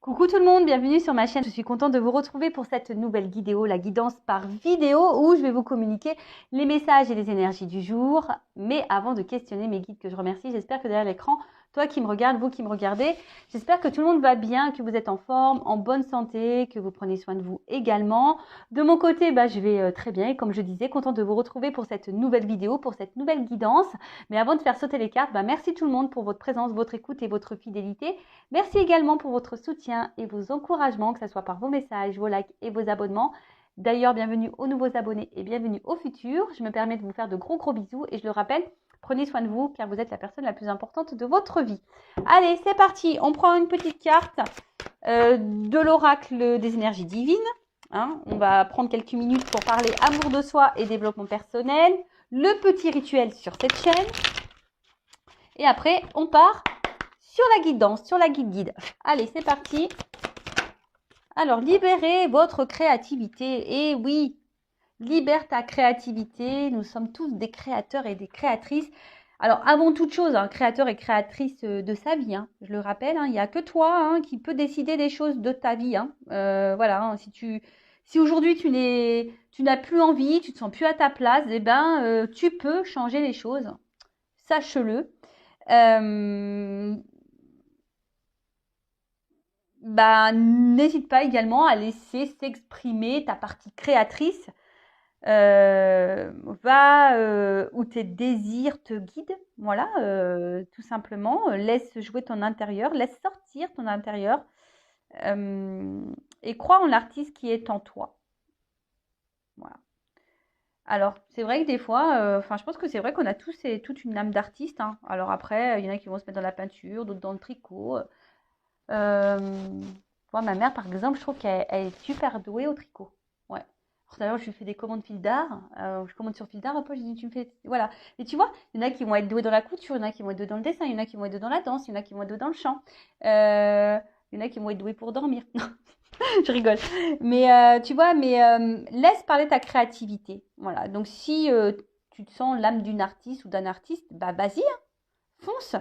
Coucou tout le monde, bienvenue sur ma chaîne. Je suis contente de vous retrouver pour cette nouvelle vidéo, la guidance par vidéo, où je vais vous communiquer les messages et les énergies du jour. Mais avant de questionner mes guides que je remercie, j'espère que derrière l'écran, toi qui me regardes, vous qui me regardez, j'espère que tout le monde va bien, que vous êtes en forme, en bonne santé, que vous prenez soin de vous également. De mon côté, je vais très bien et comme je disais, contente de vous retrouver pour cette nouvelle vidéo, pour cette nouvelle guidance. Mais avant de faire sauter les cartes, merci tout le monde pour votre présence, votre écoute et votre fidélité. Merci également pour votre soutien et vos encouragements, que ce soit par vos messages, vos likes et vos abonnements. D'ailleurs, bienvenue aux nouveaux abonnés et bienvenue aux futurs. Je me permets de vous faire de gros bisous et je le rappelle, prenez soin de vous car vous êtes la personne la plus importante de votre vie. Allez, c'est parti. On prend une petite carte de l'oracle des énergies divines. On va prendre quelques minutes pour parler amour de soi et développement personnel. Le petit rituel sur cette chaîne. Et après, on part sur la guidance, sur la guide. Allez, c'est parti. Alors, libérez votre créativité. Et oui, libère ta créativité. Nous sommes tous des créateurs et des créatrices. Alors, avant toute chose, créateur et créatrice de sa vie. Je le rappelle, il n'y a que toi qui peux décider des choses de ta vie. Voilà, si aujourd'hui tu n'as plus envie, tu ne te sens plus à ta place, tu peux changer les choses. Sache-le. N'hésite pas également à laisser s'exprimer ta partie créatrice. Va où tes désirs te guident. Voilà, tout simplement. Laisse jouer ton intérieur, laisse sortir ton intérieur et crois en l'artiste qui est en toi. Voilà. Alors, c'est vrai que des fois, je pense que c'est vrai qu'on a tous et toute une âme d'artiste. Alors après, il y en a qui vont se mettre dans la peinture, d'autres dans le tricot. Moi, ma mère, par exemple, je trouve qu'elle est super douée au tricot. Ouais. D'ailleurs, je lui fais des commandes fil d'art. Je commande sur fil d'art. Après, je dis, tu me fais. Voilà. Et tu vois, il y en a qui vont être doués dans la couture, il y en a qui vont être doués dans le dessin, il y en a qui vont être doués dans la danse, il y en a qui vont être doués dans le chant. Il y en a qui vont être doués pour dormir. Je rigole. Mais tu vois, laisse parler ta créativité. Voilà. Donc, si tu te sens l'âme d'une artiste ou d'un artiste, vas-y, fonce.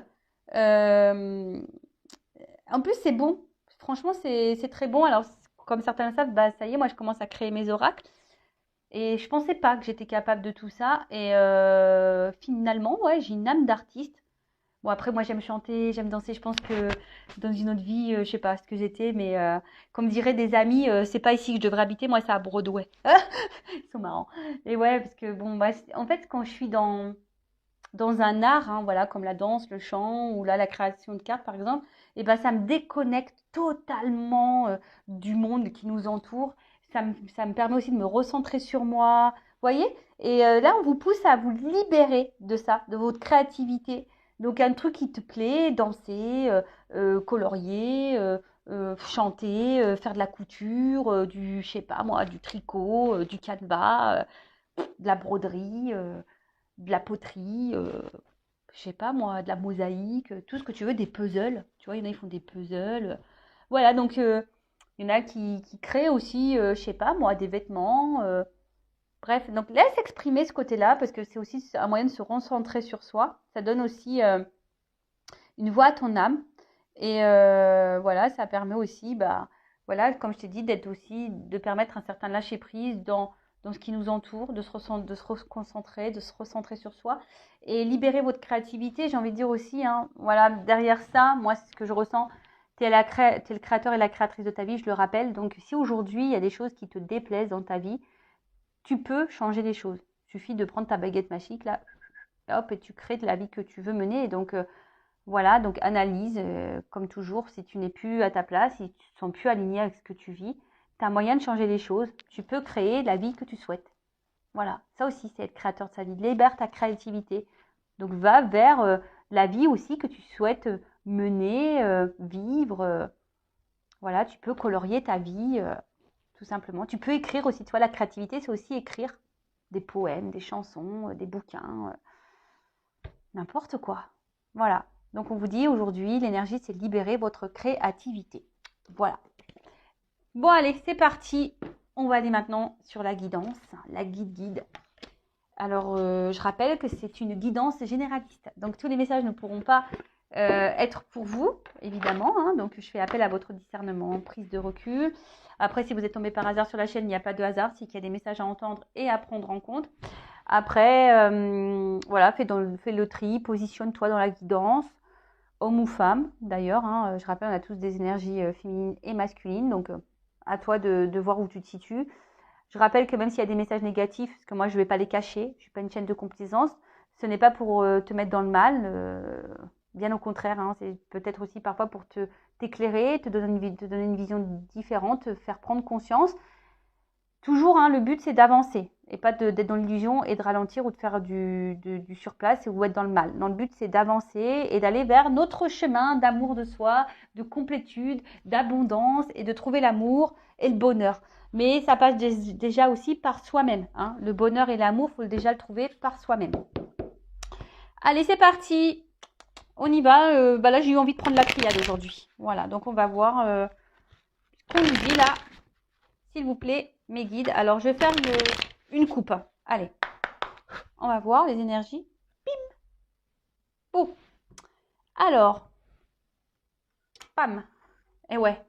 En plus, c'est bon. Franchement, c'est très bon. Alors, comme certains le savent, ça y est, moi, je commence à créer mes oracles. Et je pensais pas que j'étais capable de tout ça. Et finalement, ouais, j'ai une âme d'artiste. Bon, après, moi, j'aime chanter, j'aime danser. Je pense que dans une autre vie, je sais pas ce que j'étais, mais comme diraient des amis, c'est pas ici que je devrais habiter. Moi, c'est à Broadway. Ils sont marrants. Et ouais, parce que bon, en fait, quand je suis dans un art, voilà, comme la danse, le chant ou là la création de cartes par exemple, et ça me déconnecte totalement du monde qui nous entoure. Ça me permet aussi de me recentrer sur moi, vous voyez. Et là, on vous pousse à vous libérer de ça, de votre créativité. Donc un truc qui te plaît, danser, colorier, chanter, faire de la couture, je sais pas moi, du tricot, du canevas, de la broderie. De la poterie, je sais pas moi, de la mosaïque, tout ce que tu veux, des puzzles. Tu vois, il y en a, ils font des puzzles. Voilà, donc il y en a qui créent aussi, je sais pas moi, des vêtements. Bref, donc laisse exprimer ce côté-là parce que c'est aussi un moyen de se recentrer sur soi. Ça donne aussi une voix à ton âme. Et voilà, ça permet aussi, voilà, comme je t'ai dit, d'être aussi, de permettre un certain lâcher-prise dans ce qui nous entoure, de se reconcentrer, de se recentrer sur soi et libérer votre créativité. J'ai envie de dire aussi, voilà, derrière ça, moi, c'est ce que je ressens. Tu es le créateur et la créatrice de ta vie, je le rappelle. Donc, si aujourd'hui, il y a des choses qui te déplaisent dans ta vie, tu peux changer les choses. Il suffit de prendre ta baguette magique, là, hop, et tu crées de la vie que tu veux mener. Et donc, voilà, donc analyse, comme toujours, si tu n'es plus à ta place, si tu ne te sens plus aligné avec ce que tu vis, tu as moyen de changer les choses. Tu peux créer la vie que tu souhaites. Voilà, ça aussi, c'est être créateur de sa vie. Libère ta créativité. Donc, va vers la vie aussi que tu souhaites mener, vivre. Voilà, tu peux colorier ta vie, tout simplement. Tu peux écrire aussi. Tu vois, la créativité, c'est aussi écrire des poèmes, des chansons, des bouquins, n'importe quoi. Voilà. Donc, on vous dit aujourd'hui, l'énergie, c'est libérer votre créativité. Voilà. Bon, allez, c'est parti. On va aller maintenant sur la guidance, la guide. Alors, je rappelle que c'est une guidance généraliste. Donc, tous les messages ne pourront pas être pour vous, évidemment. Hein. Donc, je fais appel à votre discernement, prise de recul. Après, si vous êtes tombé par hasard sur la chaîne, il n'y a pas de hasard, c'est qu'il y a des messages à entendre et à prendre en compte. Après, voilà, fais le tri, positionne-toi dans la guidance, homme ou femme d'ailleurs. Hein. Je rappelle, on a tous des énergies féminines et masculines, donc à toi de voir où tu te situes. Je rappelle que même s'il y a des messages négatifs, parce que moi je ne vais pas les cacher, je ne suis pas une chaîne de complaisance, ce n'est pas pour te mettre dans le mal, bien au contraire, hein, c'est peut-être aussi parfois pour t'éclairer, te donner une vision différente, te faire prendre conscience. Toujours, hein, le but c'est d'avancer et pas d'être dans l'illusion et de ralentir ou de faire du surplace ou être dans le mal. Non, le but c'est d'avancer et d'aller vers notre chemin d'amour de soi, de complétude, d'abondance et de trouver l'amour et le bonheur. Mais ça passe déjà aussi par soi-même. Hein. Le bonheur et l'amour, il faut déjà le trouver par soi-même. Allez, c'est parti. On y va. Là, j'ai eu envie de prendre la triade aujourd'hui. Voilà, donc on va voir ce qu'on nous dit là. S'il vous plaît, mes guides. Alors, je vais faire une coupe. Allez, on va voir les énergies. Bim. Bon. Alors, pam. Et ouais.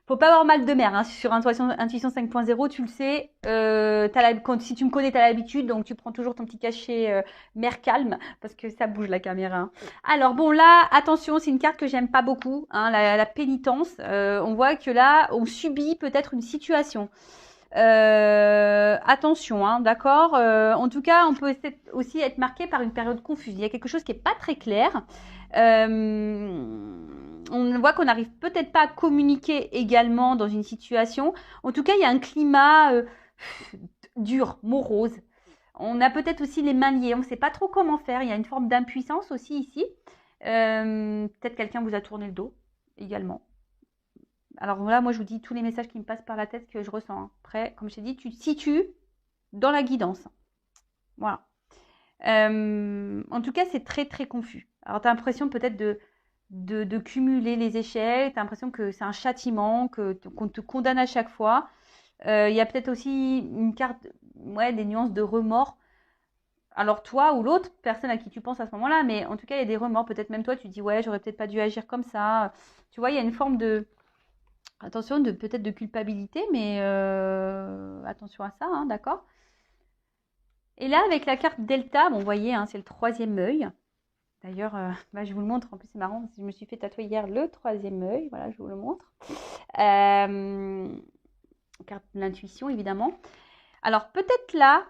Faut pas avoir mal de mer. Hein. Sur Intuition 5.0, tu le sais. Si tu me connais, tu as l'habitude. Donc, tu prends toujours ton petit cachet mer calme. Parce que ça bouge la caméra. Hein. Alors, bon, là, attention, c'est une carte que j'aime pas beaucoup. Hein, la pénitence. On voit que là, on subit peut-être une situation. Attention, hein, d'accord. En tout cas, on peut aussi être marqué par une période confuse. Il y a quelque chose qui n'est pas très clair. On voit qu'on n'arrive peut-être pas à communiquer également dans une situation. En tout cas, il y a un climat dur, morose. On a peut-être aussi les mains liées. On ne sait pas trop comment faire. Il y a une forme d'impuissance aussi ici. Peut-être quelqu'un vous a tourné le dos également. Alors voilà, moi je vous dis tous les messages qui me passent par la tête que je ressens. Hein. Après, comme je t'ai dit, tu te situes dans la guidance. Voilà. En tout cas, c'est très très confus. Alors tu as l'impression peut-être de cumuler les échecs, tu as l'impression que c'est un châtiment, qu'on te condamne à chaque fois. Il y a peut-être aussi une carte, ouais, des nuances de remords. Alors toi ou l'autre personne à qui tu penses à ce moment-là, mais en tout cas, il y a des remords. Peut-être même toi, tu te dis, ouais, j'aurais peut-être pas dû agir comme ça. Tu vois, il y a une forme de... Attention, peut-être de culpabilité, mais attention à ça, hein, d'accord. Et là, avec la carte Delta, bon, vous voyez, hein, c'est le troisième œil. D'ailleurs, je vous le montre. En plus, c'est marrant, parce que je me suis fait tatouer hier le troisième œil. Voilà, je vous le montre. Carte de l'intuition, évidemment. Alors, peut-être là,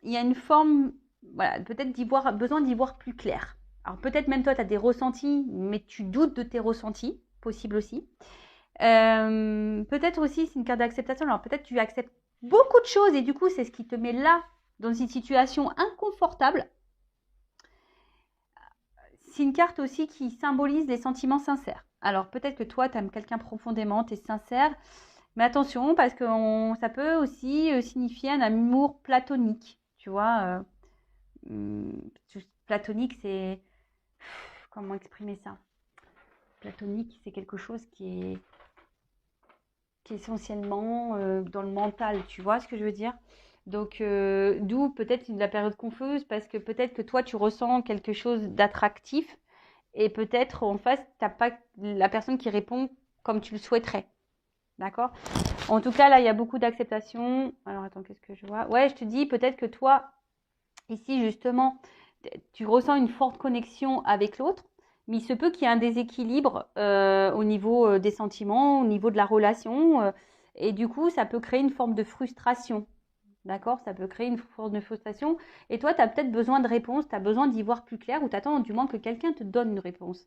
il y a une forme, voilà, peut-être besoin d'y voir plus clair. Alors, peut-être même toi, tu as des ressentis, mais tu doutes de tes ressentis, possible aussi. Peut-être aussi, c'est une carte d'acceptation. Alors, peut-être tu acceptes beaucoup de choses et du coup, c'est ce qui te met là, dans une situation inconfortable. C'est une carte aussi qui symbolise les sentiments sincères. Alors, peut-être que toi, tu aimes quelqu'un profondément, tu es sincère. Mais attention, parce que ça peut aussi signifier un amour platonique. Tu vois, platonique, c'est... Comment exprimer ça? Platonique, c'est quelque chose qui est essentiellement dans le mental. Tu vois ce que je veux dire? Donc, d'où peut-être la période confuse, parce que peut-être que toi, tu ressens quelque chose d'attractif et peut-être en face, tu n'as pas la personne qui répond comme tu le souhaiterais. D'accord? En tout cas, là, il y a beaucoup d'acceptation. Alors, attends, qu'est-ce que je vois? Ouais, je te dis, peut-être que toi, ici, justement, tu ressens une forte connexion avec l'autre, mais il se peut qu'il y ait un déséquilibre au niveau des sentiments, au niveau de la relation, et du coup, ça peut créer une forme de frustration. D'accord? Ça peut créer une forme de frustration. Et toi, tu as peut-être besoin de réponses, tu as besoin d'y voir plus clair, ou tu attends du moins que quelqu'un te donne une réponse.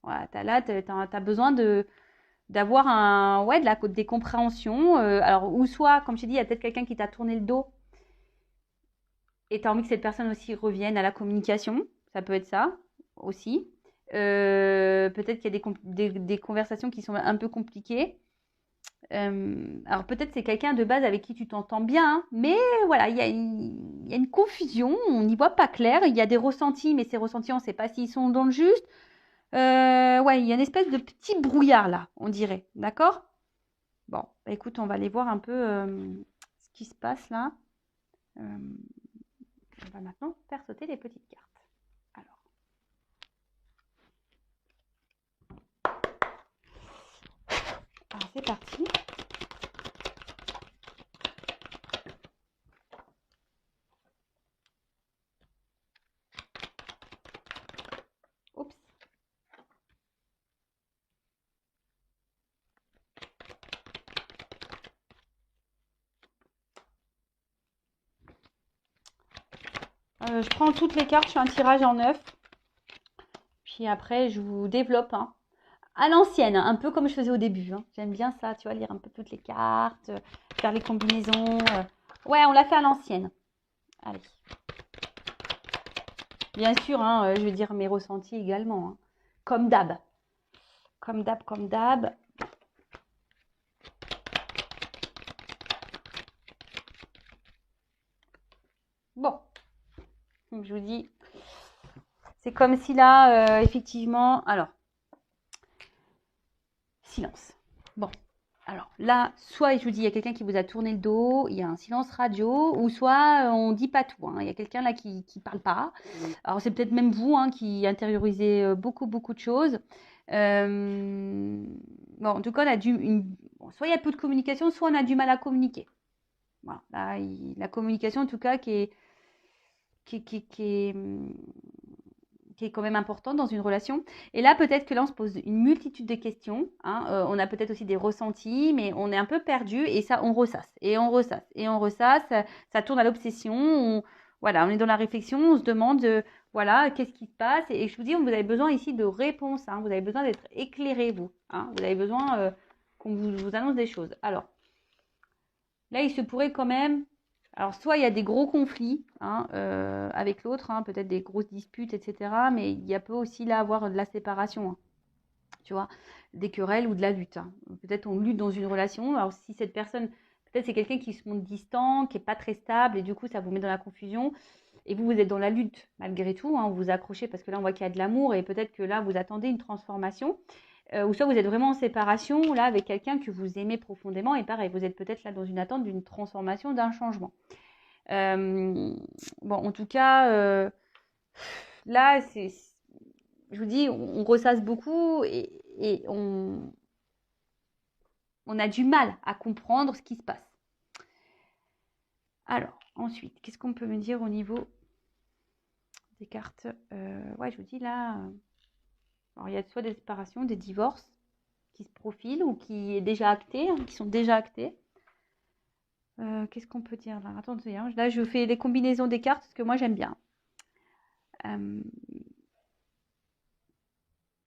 Voilà, tu as besoin d'avoir des compréhensions. Alors, ou soit, comme je t'ai dit, il y a peut-être quelqu'un qui t'a tourné le dos et tu as envie que cette personne aussi revienne à la communication. Ça peut être ça aussi. Peut-être qu'il y a des conversations qui sont un peu compliquées. Alors peut-être c'est quelqu'un de base avec qui tu t'entends bien, hein, mais voilà, il y a une confusion, on n'y voit pas clair, il y a des ressentis, mais ces ressentis, on ne sait pas s'ils sont dans le juste. Ouais, il y a une espèce de petit brouillard là, on dirait, d'accord? Bon, bah, écoute, on va aller voir un peu ce qui se passe là. On va maintenant faire sauter les petites cartes. Alors. c'est parti. Oups. Je prends toutes les cartes, je fais un tirage en 9. Puis après, je vous développe, hein. À l'ancienne, un peu comme je faisais au début, hein. J'aime bien ça, tu vois, lire un peu toutes les cartes, faire les combinaisons. Ouais, on l'a fait à l'ancienne. Allez. Bien sûr, hein, je veux dire mes ressentis également, hein. Comme d'hab. Comme d'hab, comme d'hab. Bon, donc je vous dis, c'est comme si là, effectivement, alors, silence. Bon, alors là, soit je vous dis, il y a quelqu'un qui vous a tourné le dos, il y a un silence radio, ou soit on dit pas tout, hein. Il y a quelqu'un là qui parle pas. Alors c'est peut-être même vous, hein, qui intériorisez beaucoup de choses. Bon, en tout cas, on a bon, soit il y a peu de communication, soit on a du mal à communiquer. Voilà, là, la communication, en tout cas, qui est, qui est quand même importante dans une relation. Et là, peut-être que là, on se pose une multitude de questions, hein. On a peut-être aussi des ressentis, mais on est un peu perdu et ça, on ressasse et on ressasse et on ressasse. Ça tourne à l'obsession. Voilà, on est dans la réflexion, on se demande, voilà, qu'est-ce qui se passe. Et je vous dis, vous avez besoin ici de réponses, hein. Vous avez besoin d'être éclairé, vous, hein. Vous avez besoin qu'on vous annonce des choses. Alors, là, il se pourrait quand même. Alors, soit il y a des gros conflits, hein, avec l'autre, hein, peut-être des grosses disputes, etc. Mais il y a peut aussi là avoir de la séparation, hein, tu vois, des querelles ou de la lutte, hein. Peut-être on lutte dans une relation. Alors, si cette personne, peut-être c'est quelqu'un qui se montre distant, qui n'est pas très stable, et du coup, ça vous met dans la confusion. Et vous êtes dans la lutte malgré tout, hein, vous vous accrochez parce que là, on voit qu'il y a de l'amour et peut-être que là, vous attendez une transformation. Ou soit vous êtes vraiment en séparation, là, avec quelqu'un que vous aimez profondément, et pareil, vous êtes peut-être là dans une attente d'une transformation, d'un changement. Bon, en tout cas, là, je vous dis, on ressasse beaucoup et on a du mal à comprendre ce qui se passe. Alors, ensuite, qu'est-ce qu'on peut me dire au niveau des cartes? Ouais, je vous dis là, alors il y a soit des séparations, des divorces qui se profilent ou qui est déjà acté, hein, qui sont déjà actés. Qu'est-ce qu'on peut dire là? Attendez, hein, là je fais les combinaisons des cartes parce que moi j'aime bien.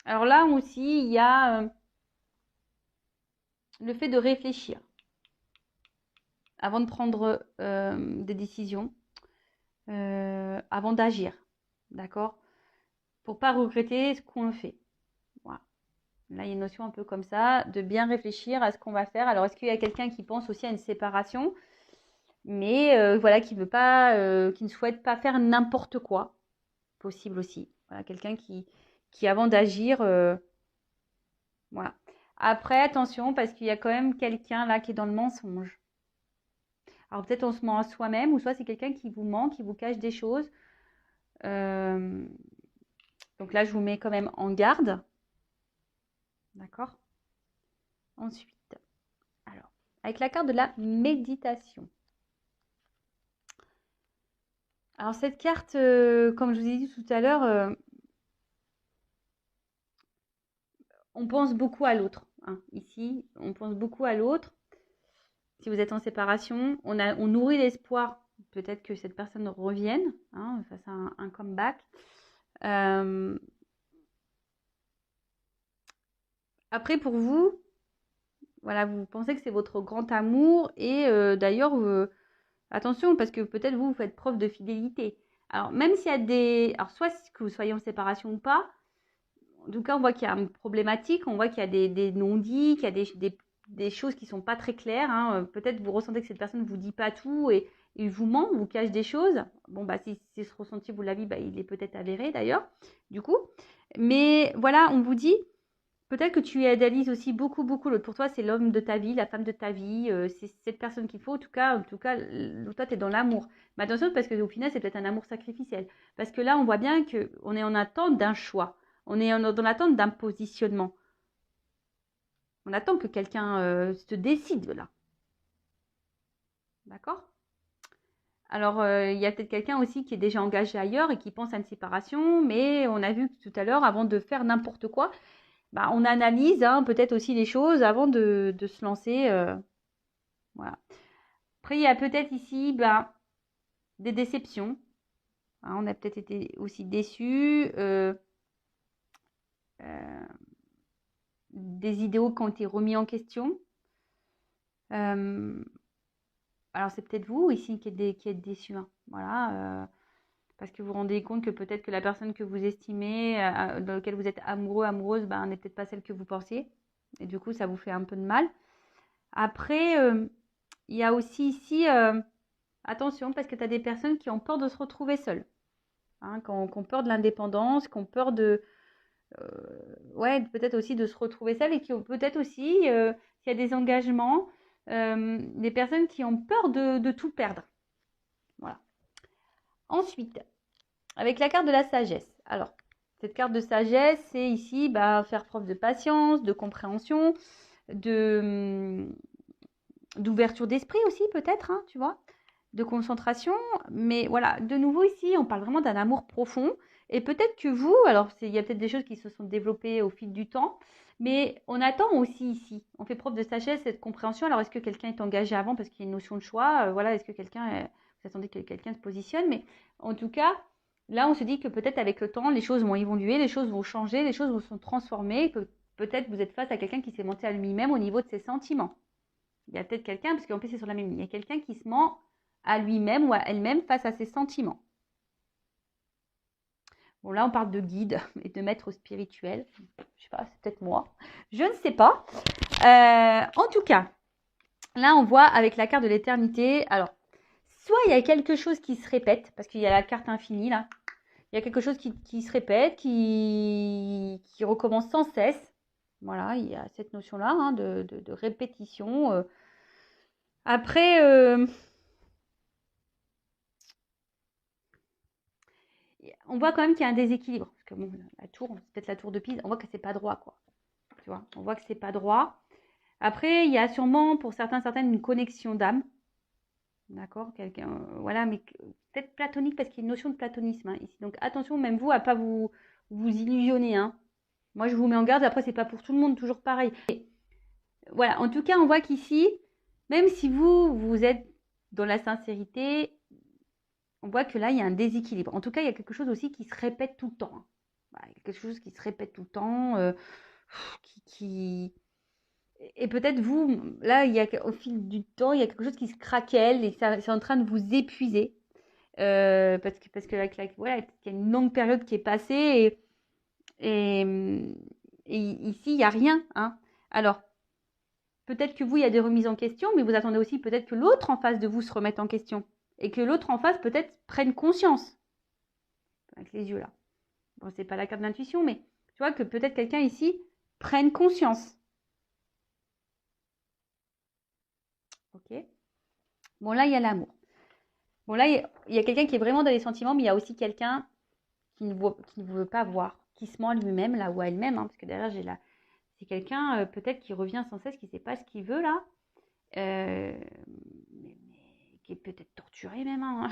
Alors là aussi, il y a le fait de réfléchir avant de prendre des décisions, avant d'agir, d'accord? Pour pas regretter ce qu'on fait. Voilà. Là, il y a une notion un peu comme ça, de bien réfléchir à ce qu'on va faire. Alors, est-ce qu'il y a quelqu'un qui pense aussi à une séparation, mais voilà, qui veut pas, qui ne souhaite pas faire n'importe quoi, possible aussi. Voilà, quelqu'un qui avant d'agir, voilà. Après, attention, parce qu'il y a quand même quelqu'un là qui est dans le mensonge. Alors peut-être on se ment à soi-même, ou soit c'est quelqu'un qui vous ment, qui vous cache des choses. Donc là, je vous mets quand même en garde. D'accord? Ensuite, alors, avec la carte de la méditation. Alors cette carte, comme je vous ai dit tout à l'heure, on pense beaucoup à l'autre, hein. Ici, on pense beaucoup à l'autre. Si vous êtes en séparation, on nourrit l'espoir peut-être que cette personne revienne, hein, fasse un comeback. Après, pour vous, voilà, vous pensez que c'est votre grand amour et d'ailleurs, attention, parce que peut-être vous faites preuve de fidélité. Alors, même s'il y a alors soit que vous soyez en séparation ou pas, en tout cas, on voit qu'il y a une problématique, on voit qu'il y a des non-dits, qu'il y a des choses qui ne sont pas très claires, hein. Peut-être vous ressentez que cette personne ne vous dit pas tout et il vous ment, vous cache des choses. Bon, bah, si ce ressenti, vous l'avez, bah, il est peut-être avéré d'ailleurs, du coup. Mais voilà, on vous dit, peut-être que tu idéalises aussi beaucoup l'autre. Pour toi, c'est l'homme de ta vie, la femme de ta vie, c'est cette personne qu'il faut. En tout cas, toi, tu es dans l'amour. Mais attention, parce qu'au final, c'est peut-être un amour sacrificiel. Parce que là, on voit bien qu'on est en attente d'un choix. On est dans l'attente d'un positionnement. On attend que quelqu'un se décide là. D'accord? Alors, il y a peut-être quelqu'un aussi qui est déjà engagé ailleurs et qui pense à une séparation, mais on a vu tout à l'heure, avant de faire n'importe quoi, bah, on analyse hein, peut-être aussi les choses avant de se lancer. Voilà. Après, il y a peut-être ici bah, des déceptions. Hein, on a peut-être été aussi déçus. Euh, des idéaux qui ont été remis en question. Euh, alors, c'est peut-être vous ici qui êtes déçus. Hein. Voilà. Parce que vous vous rendez compte que peut-être que la personne que vous estimez, dans laquelle vous êtes amoureux, amoureuse, ben, n'est peut-être pas celle que vous pensiez. Et du coup, ça vous fait un peu de mal. Après, il y a aussi ici, attention, parce que tu as des personnes qui ont peur de se retrouver seules. Hein, qui ont peur de l'indépendance, qui ont peur euh, ouais, peut-être aussi de se retrouver seules et qui ont peut-être aussi, s'il y a des engagements, des personnes qui ont peur de tout perdre. Voilà. Ensuite, avec la carte de la sagesse. Alors, cette carte de sagesse, c'est ici bah, faire preuve de patience, de compréhension, d'ouverture d'esprit aussi peut-être, hein, tu vois, de concentration. Mais voilà, de nouveau ici, on parle vraiment d'un amour profond. Et peut-être que vous, alors il y a peut-être des choses qui se sont développées au fil du temps, mais on attend aussi ici. On fait preuve de sagesse et de compréhension. Alors, est-ce que quelqu'un est engagé avant parce qu'il y a une notion de choix voilà, est-ce que vous attendez que quelqu'un se positionne. Mais en tout cas, là, on se dit que peut-être avec le temps, les choses vont évoluer, les choses vont changer, les choses vont se transformer. Peut-être vous êtes face à quelqu'un qui s'est monté à lui-même au niveau de ses sentiments. Il y a peut-être quelqu'un, parce qu'en plus c'est sur la même ligne, il y a quelqu'un qui se ment à lui-même ou à elle-même face à ses sentiments. Bon, là, on parle de guide et de maître spirituel. Je sais pas, c'est peut-être moi. Je ne sais pas. En tout cas, là, on voit avec la carte de l'éternité. Alors, soit il y a quelque chose qui se répète, parce qu'il y a la carte infinie, là. Il y a quelque chose qui se répète, qui recommence sans cesse. Voilà, il y a cette notion-là hein, de répétition. Après, on voit quand même qu'il y a un déséquilibre. Parce que bon, la tour, c'est peut-être la tour de Pise, on voit que c'est pas droit, quoi. Tu vois, on voit que c'est pas droit. Après, il y a sûrement pour certaines une connexion d'âme. D'accord, quelqu'un, voilà, mais peut-être platonique parce qu'il y a une notion de platonisme hein, ici. Donc attention, même vous, à pas vous illusionner. Hein. Moi, je vous mets en garde. Après, c'est pas pour tout le monde, toujours pareil. Et voilà, en tout cas, on voit qu'ici, même si vous êtes dans la sincérité, on voit que là, il y a un déséquilibre. En tout cas, il y a quelque chose aussi qui se répète tout le temps. Hein. Voilà, quelque chose qui se répète tout le temps, qui... Et peut-être vous, là, au fil du temps, il y a quelque chose qui se craquelle et c'est en train de vous épuiser. Parce que voilà, il y a une longue période qui est passée et, et ici, il n'y a rien. Hein. Alors, peut-être que vous, il y a des remises en question, mais vous attendez aussi peut-être que l'autre en face de vous se remette en question. Et que l'autre en face peut-être prenne conscience. Avec les yeux là. Bon, c'est pas la carte d'intuition, mais tu vois que peut-être quelqu'un ici prenne conscience. Ok. Bon, là, il y a l'amour. Bon, là, il y a quelqu'un qui est vraiment dans les sentiments, mais il y a aussi quelqu'un qui ne veut pas voir, qui se ment à lui-même, là, ou à elle-même, hein, parce que derrière, c'est quelqu'un peut-être qui revient sans cesse, qui ne sait pas ce qu'il veut, là, mais qui est peut-être torturé même, hein,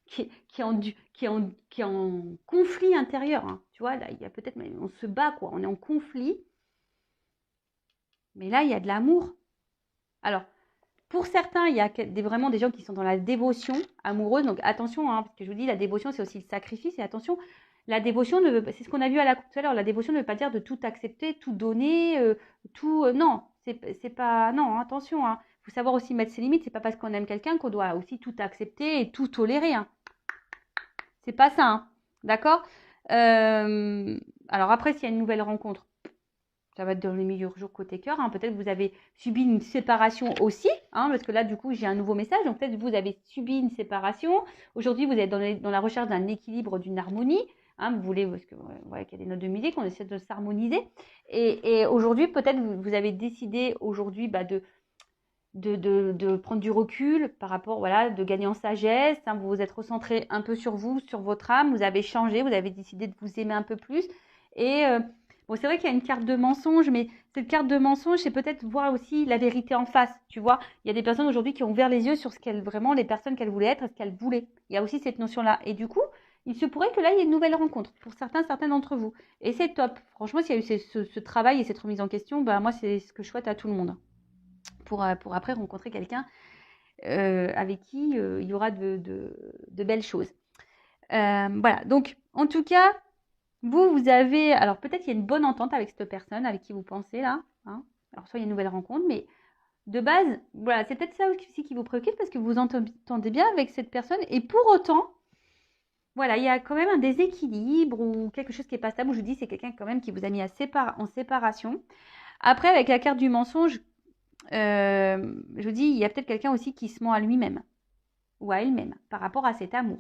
qui est en conflit intérieur. Hein, tu vois, là, il y a peut-être, on se bat, quoi, on est en conflit, mais là, il y a de l'amour. Alors, pour certains, il y a vraiment des gens qui sont dans la dévotion amoureuse. Donc attention, hein, parce que je vous dis, la dévotion, c'est aussi le sacrifice. Et attention, la dévotion, c'est ce qu'on a vu à la coupe tout à l'heure. La dévotion ne veut pas dire de tout accepter, tout donner, tout. Non, c'est pas. Non, attention. Il faut savoir aussi mettre ses limites. C'est pas parce qu'on aime quelqu'un qu'on doit aussi tout accepter et tout tolérer. Hein. C'est pas ça. Hein. D'accord alors après, s'il y a une nouvelle rencontre, ça va être dans les meilleurs jours côté cœur. Hein. Peut-être que vous avez subi une séparation aussi, hein, parce que là, du coup, j'ai un nouveau message. Donc, peut-être que vous avez subi une séparation. Aujourd'hui, vous êtes dans la recherche d'un équilibre, d'une harmonie. Hein, vous voulez, parce que voilà, qu'il y a des notes de musique, on essaie de s'harmoniser. Et aujourd'hui, peut-être vous avez décidé aujourd'hui de prendre du recul par rapport, voilà, de gagner en sagesse. Hein, vous vous êtes recentré un peu sur vous, sur votre âme. Vous avez changé, vous avez décidé de vous aimer un peu plus. Et Bon, c'est vrai qu'il y a une carte de mensonge, mais cette carte de mensonge, c'est peut-être voir aussi la vérité en face, tu vois. Il y a des personnes aujourd'hui qui ont ouvert les yeux sur ce qu'elles, vraiment, les personnes qu'elles voulaient être, et ce qu'elles voulaient. Il y a aussi cette notion-là. Et du coup, il se pourrait que là, il y ait une nouvelle rencontre pour certains d'entre vous. Et c'est top. Franchement, s'il y a eu ce travail et cette remise en question, bah, moi, c'est ce que je souhaite à tout le monde. Pour après rencontrer quelqu'un avec qui il y aura de belles choses. Voilà, donc en tout cas, vous avez, alors peut-être il y a une bonne entente avec cette personne avec qui vous pensez là, hein. Alors soit il y a une nouvelle rencontre, mais de base, voilà, c'est peut-être ça aussi qui vous préoccupe parce que vous entendez bien avec cette personne et pour autant, voilà, il y a quand même un déséquilibre ou quelque chose qui est pas stable. Où je vous dis, c'est quelqu'un quand même qui vous a mis en séparation. Après, avec la carte du mensonge, je vous dis, il y a peut-être quelqu'un aussi qui se ment à lui-même ou à elle-même par rapport à cet amour.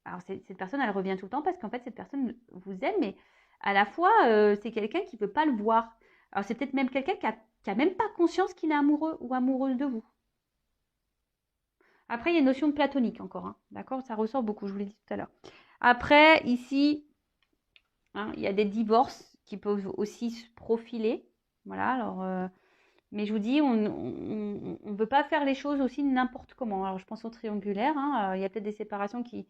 Alors, cette personne, elle revient tout le temps parce qu'en fait, cette personne vous aime, mais à la fois, c'est quelqu'un qui ne veut pas le voir. Alors, c'est peut-être même quelqu'un qui a même pas conscience qu'il est amoureux ou amoureuse de vous. Après, il y a une notion de platonique encore, hein, d'accord? Ça ressort beaucoup, je vous l'ai dit tout à l'heure. Après, ici, hein, il y a des divorces qui peuvent aussi se profiler. Voilà, alors... mais je vous dis, on ne veut pas faire les choses aussi n'importe comment. Alors, je pense au triangulaire, hein, il y a peut-être des séparations qui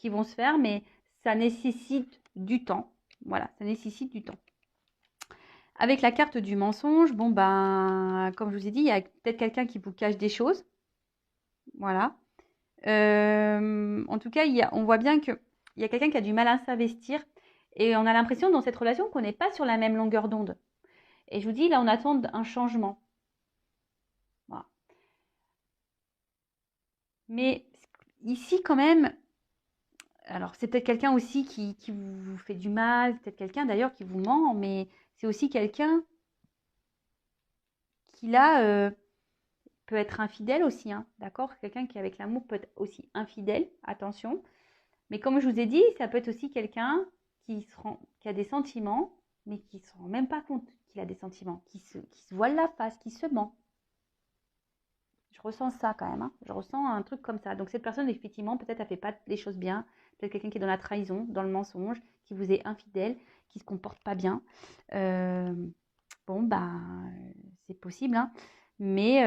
vont se faire, mais ça nécessite du temps. Voilà, ça nécessite du temps. Avec la carte du mensonge, bon, ben, comme je vous ai dit, il y a peut-être quelqu'un qui vous cache des choses. Voilà. En tout cas, on voit bien qu'il y a quelqu'un qui a du mal à s'investir et on a l'impression dans cette relation qu'on n'est pas sur la même longueur d'onde. Et je vous dis, là, on attend un changement. Voilà. Mais ici, quand même, alors c'est peut-être quelqu'un aussi qui vous fait du mal, peut-être quelqu'un d'ailleurs qui vous ment, mais c'est aussi quelqu'un qui là peut être infidèle aussi, hein, d'accord? Quelqu'un qui avec l'amour peut être aussi infidèle, attention. Mais comme je vous ai dit, ça peut être aussi quelqu'un qui a des sentiments, mais qui ne se rend même pas compte qu'il a des sentiments, qui se voile la face, qui se ment. Je ressens ça quand même, hein. Je ressens un truc comme ça. Donc cette personne, effectivement, peut-être elle ne fait pas les choses bien. Peut-être quelqu'un qui est dans la trahison, dans le mensonge, qui vous est infidèle, qui ne se comporte pas bien. Bon, bah, c'est possible, hein. Mais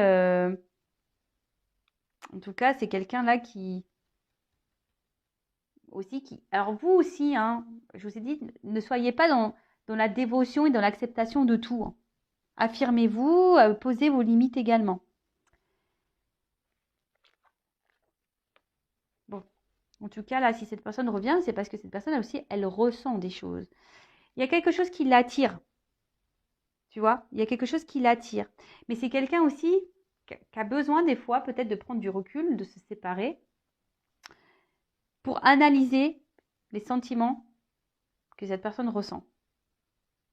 en tout cas, c'est quelqu'un là qui aussi qui. Alors vous aussi, hein, je vous ai dit, ne soyez pas dans la dévotion et dans l'acceptation de tout, hein. Affirmez-vous, posez vos limites également. Bon, en tout cas, là, si cette personne revient, c'est parce que cette personne aussi, elle ressent des choses. Il y a quelque chose qui l'attire, tu vois, il y a quelque chose qui l'attire. Mais c'est quelqu'un aussi qui a besoin des fois peut-être de prendre du recul, de se séparer, pour analyser les sentiments que cette personne ressent.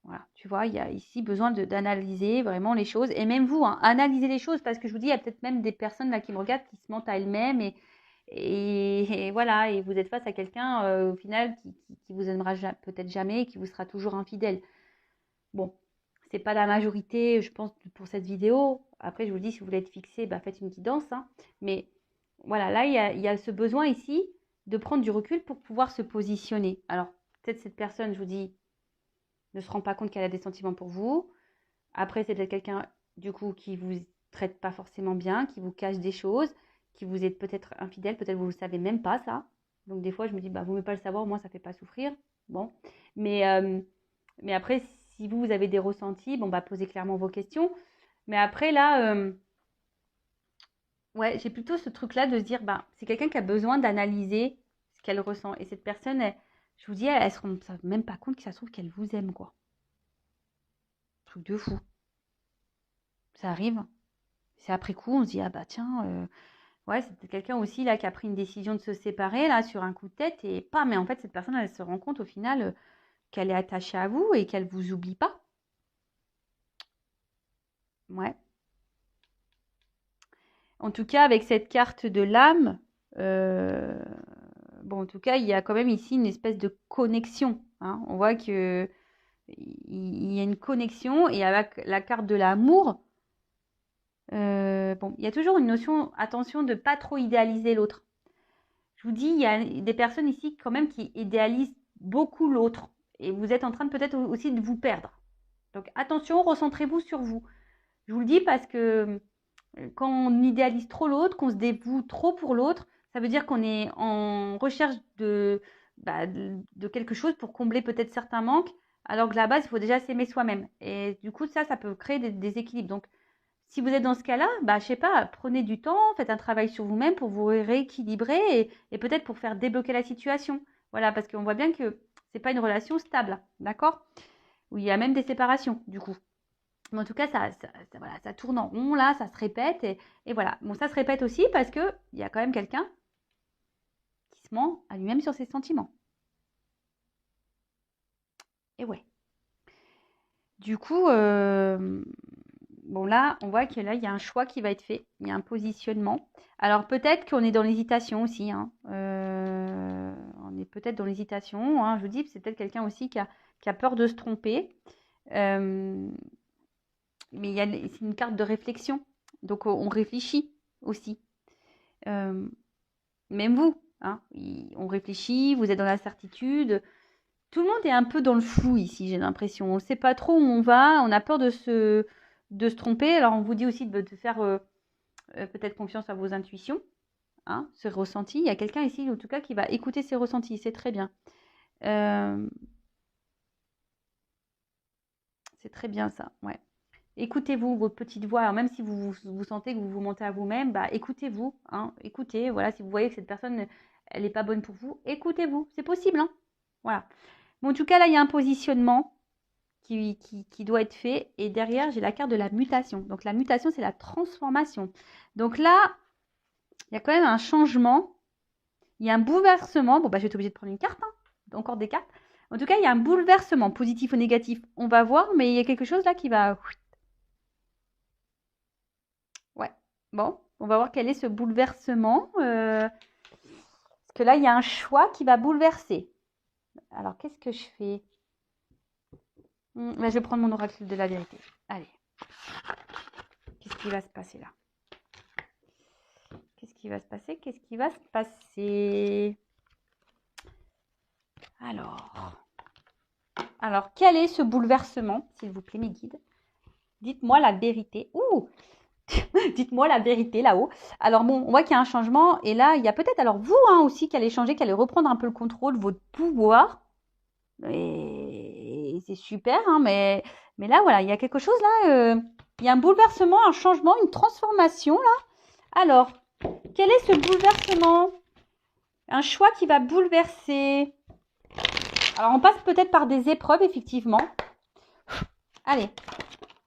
Voilà, tu vois, il y a ici besoin d'analyser vraiment les choses. Et même vous, hein, analysez les choses, parce que je vous dis, il y a peut-être même des personnes là qui me regardent, qui se mentent à elles-mêmes. Et voilà, et vous êtes face à quelqu'un, au final, qui vous aimera peut-être jamais et qui vous sera toujours infidèle. Bon, c'est pas la majorité, je pense, pour cette vidéo. Après, je vous le dis, si vous voulez être fixé, bah, faites une guidance, hein. Mais voilà, là, il y a ce besoin ici de prendre du recul pour pouvoir se positionner. Alors, peut-être cette personne, je vous dis, ne se rend pas compte qu'elle a des sentiments pour vous. Après, c'est peut-être quelqu'un, du coup, qui vous traite pas forcément bien, qui vous cache des choses, qui vous est peut-être infidèle, peut-être vous ne savez même pas ça. Donc, des fois, je me dis, bah, vaut mieux pas le savoir, moi, ça ne fait pas souffrir. Bon. Mais après, si vous avez des ressentis, bon, bah, posez clairement vos questions. Mais après, là, ouais, j'ai plutôt ce truc-là de se dire, bah, c'est quelqu'un qui a besoin d'analyser ce qu'elle ressent. Et cette personne, je vous dis, elle ne se rend même pas compte que ça se trouve qu'elle vous aime, quoi. Truc de fou. Ça arrive. C'est après coup, on se dit, ah bah tiens, ouais, c'est quelqu'un aussi là qui a pris une décision de se séparer là sur un coup de tête et pas, mais en fait cette personne elle se rend compte au final qu'elle est attachée à vous et qu'elle vous oublie pas. Ouais. En tout cas, avec cette carte de l'âme, euh, bon, en tout cas, il y a quand même ici une espèce de connexion, hein. On voit que il y a une connexion et avec la carte de l'amour, bon, il y a toujours une notion, attention, de pas trop idéaliser l'autre. Je vous dis, il y a des personnes ici quand même qui idéalisent beaucoup l'autre Et vous êtes en train de peut-être aussi de vous perdre. Donc attention, recentrez-vous sur vous. Je vous le dis parce que quand on idéalise trop l'autre, qu'on se dévoue trop pour l'autre, ça veut dire qu'on est en recherche de quelque chose pour combler peut-être certains manques, alors que à la base, il faut déjà s'aimer soi-même. Et du coup, ça peut créer des déséquilibres. Donc, si vous êtes dans ce cas-là, je sais pas, prenez du temps, faites un travail sur vous-même pour vous rééquilibrer et peut-être pour faire débloquer la situation. Voilà, parce qu'on voit bien que c'est pas une relation stable, d'accord? Où il y a même des séparations, du coup. Mais en tout cas, voilà, ça tourne en rond, là, ça se répète. Et voilà. Bon, ça se répète aussi parce qu'il y a quand même quelqu'un qui se ment à lui-même sur ses sentiments. Et ouais. Du coup, bon là, on voit que là, il y a un choix qui va être fait. Il y a un positionnement. Alors peut-être qu'on est dans l'hésitation aussi. Hein. On est peut-être dans l'hésitation. Hein. Je vous dis, c'est peut-être quelqu'un aussi qui a peur de se tromper. Mais c'est une carte de réflexion. Donc on réfléchit aussi. Même vous, hein, on réfléchit, vous êtes dans l'incertitude. Tout le monde est un peu dans le flou ici, j'ai l'impression. On ne sait pas trop où on va, on a peur de se tromper. Alors on vous dit aussi de faire peut-être confiance à vos intuitions, hein, ce ressenti. Il y a quelqu'un ici, en tout cas, qui va écouter ses ressentis, c'est très bien. C'est très bien ça, ouais. Écoutez-vous, votre petite voix. Alors même si vous sentez que vous vous mentez à vous-même, écoutez-vous. Hein, écoutez, voilà, si vous voyez que cette personne, elle n'est pas bonne pour vous, écoutez-vous. C'est possible, hein. Voilà. Bon, en tout cas, là, il y a un positionnement qui doit être fait. Et derrière, j'ai la carte de la mutation. Donc, la mutation, c'est la transformation. Donc là, il y a quand même un changement. Il y a un bouleversement. Bon, je vais être obligée de prendre une carte. Hein. Encore des cartes. En tout cas, il y a un bouleversement, positif ou négatif. On va voir, mais il y a quelque chose là qui va... Ouais. Bon, on va voir quel est ce bouleversement. Parce que là, il y a un choix qui va bouleverser. Alors, qu'est-ce que je fais? Je vais prendre mon oracle de la vérité. Allez. Qu'est-ce qui va se passer là? Qu'est-ce qui va se passer? Qu'est-ce qui va se passer? Alors, quel est ce bouleversement, s'il vous plaît, mes guides? Dites-moi la vérité. Ouh! Dites-moi la vérité là-haut. Alors bon, on voit qu'il y a un changement. Et là, il y a peut-être alors vous aussi qui allez changer, qui allez reprendre un peu le contrôle, votre pouvoir. Et c'est super, hein, mais là, voilà, il y a quelque chose là. Il y a un bouleversement, un changement, une transformation là. Alors, quel est ce bouleversement? Un choix qui va bouleverser. Alors, on passe peut-être par des épreuves, effectivement. Allez.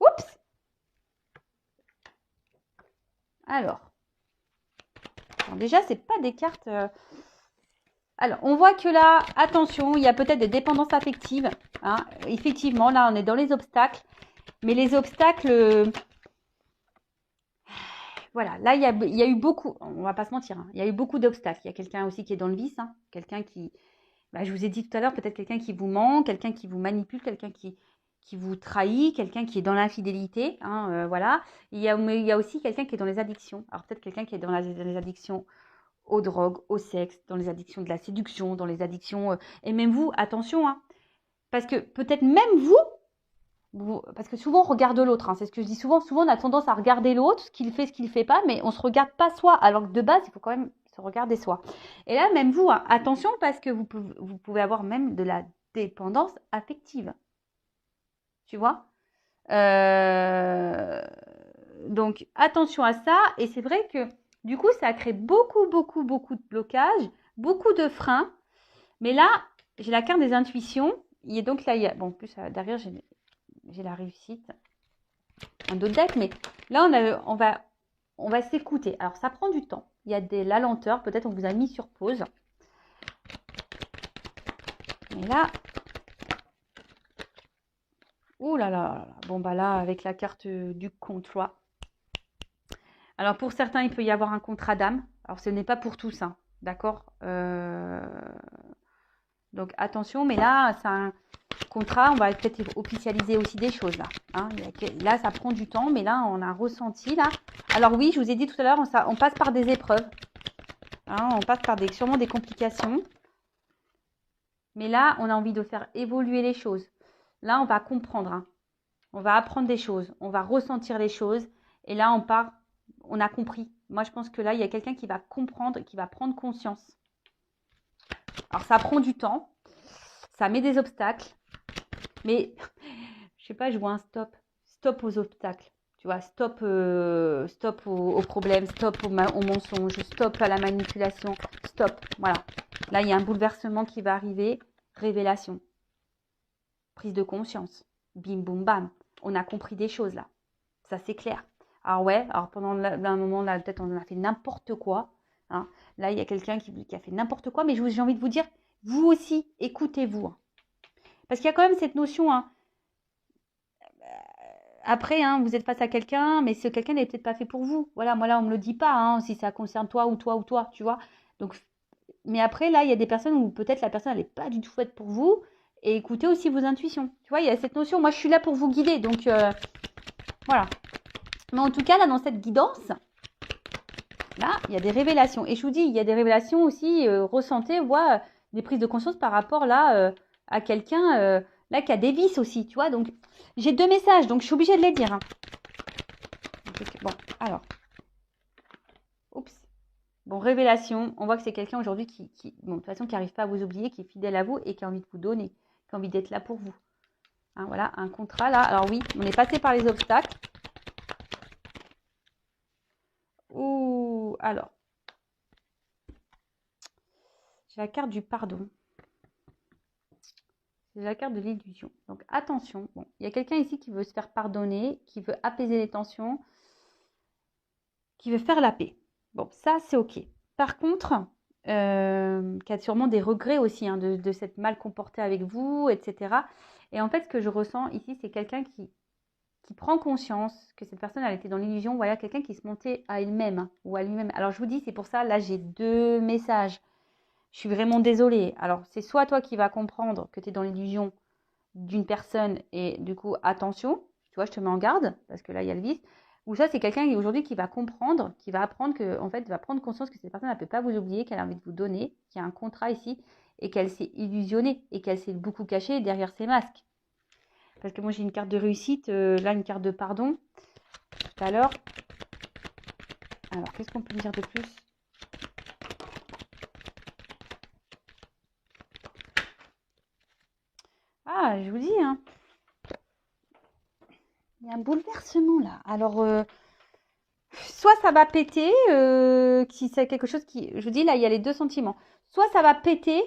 Oups. Alors déjà, c'est pas des cartes... Alors, on voit que là, attention, il y a peut-être des dépendances affectives. Hein. Effectivement, là, on est dans les obstacles. Mais les obstacles... Voilà, là, il y a eu beaucoup... On va pas se mentir, hein, il y a eu beaucoup d'obstacles. Il y a quelqu'un aussi qui est dans le vice. Hein, quelqu'un qui... je vous ai dit tout à l'heure, peut-être quelqu'un qui vous ment, quelqu'un qui vous manipule, quelqu'un qui vous trahit, quelqu'un qui est dans l'infidélité. Hein, voilà. Mais il y a aussi quelqu'un qui est dans les addictions. Alors, peut-être quelqu'un qui est dans les addictions aux drogues, au sexe, dans les addictions de la séduction, dans les addictions... et même vous, attention, hein, parce que peut-être même vous, parce que souvent on regarde l'autre, hein, c'est ce que je dis souvent on a tendance à regarder l'autre, ce qu'il fait pas, mais on ne se regarde pas soi, alors que de base, il faut quand même se regarder soi. Et là, même vous, hein, attention, parce que vous pouvez avoir même de la dépendance affective. Tu vois donc, attention à ça, et c'est vrai que du coup, ça crée beaucoup de blocages, beaucoup de freins. Mais là, j'ai la carte des intuitions. Et donc là, bon, en plus, derrière, j'ai la réussite. Un autre deck, mais là, on va s'écouter. Alors, ça prend du temps. Il y a la lenteur. Peut-être on vous a mis sur pause. Mais là... Ouh là là. Bon, là, avec la carte du contrat. Alors, pour certains, il peut y avoir un contrat d'âme. Alors, ce n'est pas pour tous, hein, d'accord. Donc, attention, mais là, c'est un contrat. On va peut-être officialiser aussi des choses, là. Hein. Là, ça prend du temps, mais là, on a un ressenti, là. Alors, oui, je vous ai dit tout à l'heure, on passe par des épreuves. Hein, on passe par sûrement des complications. Mais là, on a envie de faire évoluer les choses. Là, on va comprendre, hein. On va apprendre des choses, on va ressentir les choses. Et là, on a compris. Moi, je pense que là, il y a quelqu'un qui va comprendre, qui va prendre conscience. Alors, ça prend du temps, ça met des obstacles, mais je sais pas, je vois un stop. Stop aux obstacles. Tu vois, stop, stop aux problèmes, stop aux mensonges, stop à la manipulation, stop. Voilà. Là, il y a un bouleversement qui va arriver. Révélation. Prise de conscience. Bim, boum, bam. On a compris des choses là. Ça, c'est clair. Alors ouais, alors pendant un moment là, peut-être on a fait n'importe quoi. Hein. Là, il y a quelqu'un qui a fait n'importe quoi, mais j'ai envie de vous dire, vous aussi, écoutez-vous. Hein. Parce qu'il y a quand même cette notion, hein, après, hein, vous êtes face à quelqu'un, mais ce quelqu'un n'est peut-être pas fait pour vous. Voilà, moi là, on ne me le dit pas, hein, si ça concerne toi ou toi ou toi, tu vois. Donc, mais après, là, il y a des personnes où peut-être la personne, elle n'est pas du tout faite pour vous. Et écoutez aussi vos intuitions. Tu vois, il y a cette notion, moi, je suis là pour vous guider. Donc, voilà. Mais en tout cas, là, dans cette guidance, là, il y a des révélations. Et je vous dis, il y a des révélations aussi ressentées, voire des prises de conscience par rapport là à quelqu'un là qui a des vices aussi, tu vois. Donc, j'ai 2 messages, donc je suis obligée de les dire. Hein. Bon, alors. Oups. Bon, révélation. On voit que c'est quelqu'un aujourd'hui bon, de toute façon, qui n'arrive pas à vous oublier, qui est fidèle à vous et qui a envie de vous donner, qui a envie d'être là pour vous. Hein, voilà, un contrat là. Alors oui, on est passé par les obstacles. Ouh, alors. J'ai la carte du pardon. C'est la carte de l'illusion. Donc attention, bon, il y a quelqu'un ici qui veut se faire pardonner, qui veut apaiser les tensions, qui veut faire la paix. Bon, ça c'est ok. Par contre, qui a sûrement des regrets aussi hein, de s'être mal comporté avec vous, etc. Et en fait, ce que je ressens ici, c'est quelqu'un qui prend conscience que cette personne, elle était dans l'illusion. Voilà, quelqu'un qui se montait à elle-même hein, ou à lui-même. Alors je vous dis, c'est pour ça, là j'ai 2 messages. Je suis vraiment désolée. Alors c'est soit toi qui vas comprendre que tu es dans l'illusion d'une personne et du coup attention, tu vois, je te mets en garde parce que là il y a le vice. Ou ça c'est quelqu'un aujourd'hui qui va comprendre, qui va apprendre que en fait va prendre conscience que cette personne ne peut pas vous oublier, qu'elle a envie de vous donner, qu'il y a un contrat ici et qu'elle s'est illusionnée et qu'elle s'est beaucoup cachée derrière ses masques. Parce que moi j'ai une carte de réussite, là une carte de pardon tout à l'heure. Alors qu'est-ce qu'on peut me dire de plus? Ah, je vous dis, hein. Il y a un bouleversement là. Alors, soit ça va péter, si c'est quelque chose qui... Je vous dis, là, il y a les 2 sentiments. Soit ça va péter,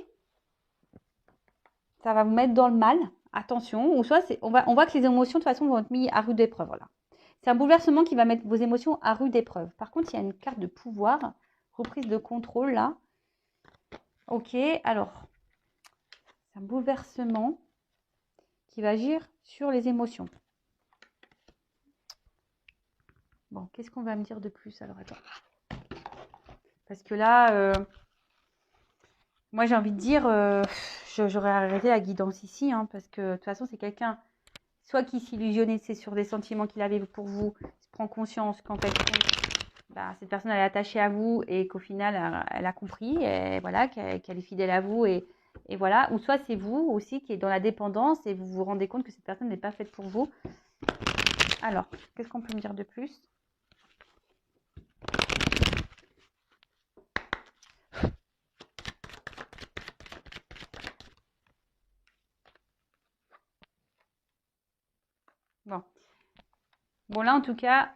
ça va vous mettre dans le mal, attention. Ou soit on voit que les émotions, de toute façon, vont être mises à rude épreuve. Voilà. C'est un bouleversement qui va mettre vos émotions à rude épreuve. Par contre, il y a une carte de pouvoir, reprise de contrôle là. Ok, alors, c'est un bouleversement qui va agir sur les émotions. Bon, qu'est-ce qu'on va me dire de plus? Alors, attends. Parce que là, moi, j'ai envie de dire, j'aurais arrêté la guidance ici, hein, parce que de toute façon, c'est quelqu'un, soit qui s'illusionnait, c'est sur des sentiments qu'il avait pour vous, se prend conscience qu'en fait, bah, cette personne, elle est attachée à vous et qu'au final, elle a compris, et voilà, qu'elle est fidèle à vous, et voilà. Ou soit c'est vous aussi qui est dans la dépendance et vous vous rendez compte que cette personne n'est pas faite pour vous. Alors, qu'est-ce qu'on peut me dire de plus? Bon. Bon, là, en tout cas,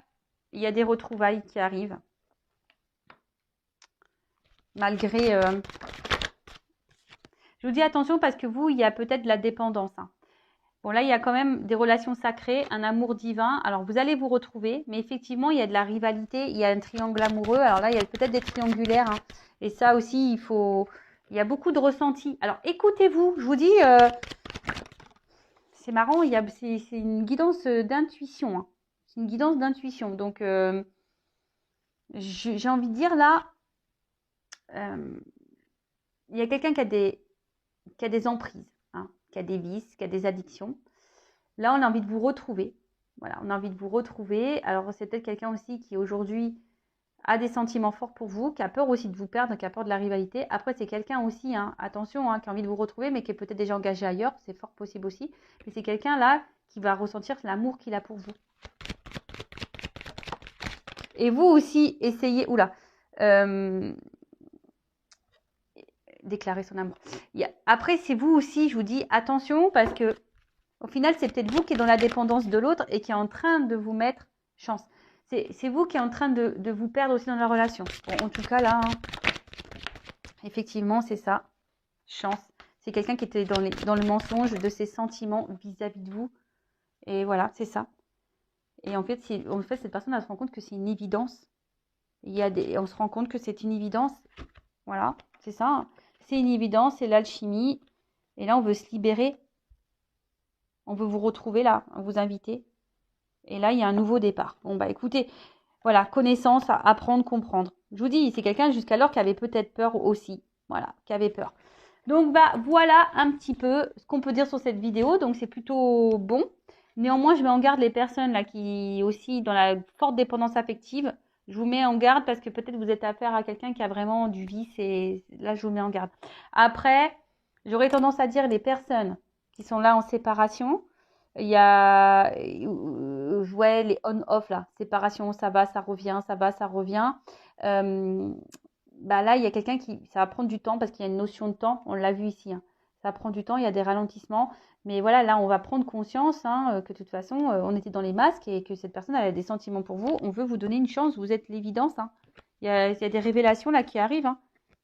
il y a des retrouvailles qui arrivent. Malgré... je vous dis attention parce que vous, il y a peut-être de la dépendance. Hein. Bon, là, il y a quand même des relations sacrées, un amour divin. Alors, vous allez vous retrouver, mais effectivement, il y a de la rivalité, il y a un triangle amoureux. Alors là, il y a peut-être des triangulaires. Hein. Et ça aussi, il y a beaucoup de ressentis. Alors, écoutez-vous, je vous dis, c'est marrant, c'est une guidance d'intuition. Hein. C'est une guidance d'intuition. Donc, j'ai envie de dire là, il y a quelqu'un qui a des emprises, hein, qui a des vices, qui a des addictions. Là, on a envie de vous retrouver. Voilà, on a envie de vous retrouver. Alors, c'est peut-être quelqu'un aussi qui aujourd'hui a des sentiments forts pour vous, qui a peur aussi de vous perdre, qui a peur de la rivalité. Après, c'est quelqu'un aussi, hein, attention, hein, qui a envie de vous retrouver, mais qui est peut-être déjà engagé ailleurs, c'est fort possible aussi. Mais c'est quelqu'un là qui va ressentir l'amour qu'il a pour vous. Et vous aussi, essayez, déclarer son amour. Après, c'est vous aussi, je vous dis, attention, parce que au final, c'est peut-être vous qui êtes dans la dépendance de l'autre et qui est en train de vous mettre chance. C'est vous qui est en train de vous perdre aussi dans la relation. Bon, en tout cas, là, hein, effectivement, c'est ça. Chance. C'est quelqu'un qui était dans le mensonge de ses sentiments vis-à-vis de vous. Et voilà, c'est ça. Et en fait, cette personne, elle se rend compte que c'est une évidence. On se rend compte que c'est une évidence. Voilà, c'est ça. Hein. C'est une évidence, c'est l'alchimie. Et là, on veut se libérer. On veut vous retrouver là, vous inviter. Et là, il y a un nouveau départ. Bon, bah écoutez, voilà, connaissance, apprendre, comprendre. Je vous dis, c'est quelqu'un jusqu'alors qui avait peut-être peur aussi. Voilà, qui avait peur. Donc, bah voilà un petit peu ce qu'on peut dire sur cette vidéo. Donc, c'est plutôt bon. Néanmoins, je mets en garde les personnes là qui aussi dans la forte dépendance affective. Je vous mets en garde parce que peut-être vous êtes affaire à quelqu'un qui a vraiment du vice et là, je vous mets en garde. Après, j'aurais tendance à dire les personnes qui sont là en séparation. Il y a ouais, les on-off là, séparation, ça va, ça revient, ça va, ça revient. Bah là, il y a quelqu'un ça va prendre du temps parce qu'il y a une notion de temps, on l'a vu ici. Hein. Ça prend du temps, il y a des ralentissements. Mais voilà, là, on va prendre conscience hein, que de toute façon, on était dans les masques et que cette personne elle a des sentiments pour vous. On veut vous donner une chance, vous êtes l'évidence. Hein. Il y a des révélations là qui arrivent. Hein.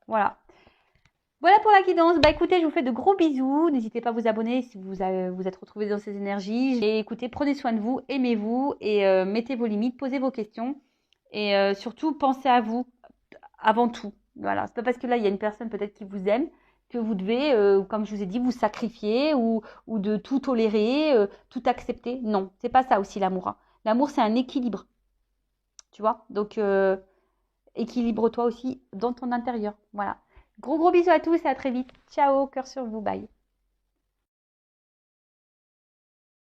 Voilà. Voilà pour la guidance. Bah écoutez, je vous fais de gros bisous. N'hésitez pas à vous abonner si vous êtes retrouvés dans ces énergies. Et écoutez, prenez soin de vous, aimez-vous et mettez vos limites, posez vos questions. Et surtout, pensez à vous avant tout. Voilà, c'est pas parce que là, il y a une personne peut-être qui vous aime que vous devez, comme je vous ai dit, vous sacrifier ou de tout tolérer, tout accepter. Non, c'est pas ça aussi l'amour. Hein. L'amour, c'est un équilibre. Tu vois? Donc, équilibre-toi aussi dans ton intérieur. Voilà. Gros bisous à tous et à très vite. Ciao, cœur sur vous, bye.